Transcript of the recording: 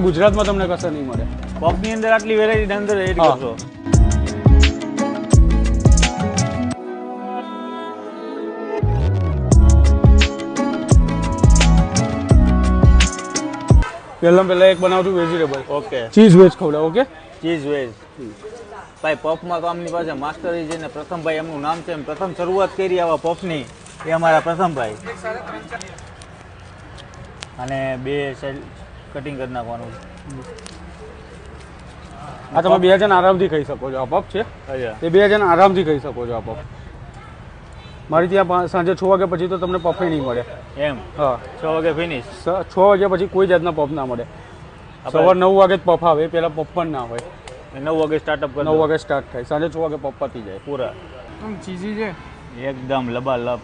ગુજરાતમાં તમને કશે નહીં મળે. પફની અંદર આટલી વેરાયટી અંદર એડ કરશો. પહેલા એક બનાવું છું વેજીટેબલ. ઓકે. ચીઝ વેજ ખવડાવ. ઓકે. Cheese veg. ભાઈ પફમાં તો આમની પાસે માસ્ટર છે ને પ્રથમભાઈ એમનું નામ છે. પ્રથમ શરૂઆત કરી આવા પફની એ અમારા પ્રથમભાઈ. અને બે સાઈડ કટિંગ કરી નાખવાનું. આ તમે 2 જણ આરામથી ખાઈ શકો છો. આ પફ છે એ 2 જણ આરામથી ખાઈ શકો છો. આ પફ મારી ત્યાં સાંજે 6 વાગ્યા પછી તો તમને પફે નહીં મળે. એમ? હા. 6 વાગે ફિનિશ. 6 વાગ્યા પછી કોઈ જાતના પફ ના મળે. સવાર 9 વાગે જ પફ આવે. પહેલા પફ પણ ના હોય. 9 વાગે સ્ટાર્ટઅપ કરે. 9 વાગે સ્ટાર્ટ થાય. સાંજે 6 વાગે પફ પતી જાય પૂરા. ચીઝી છે એકદમ લબાલબ.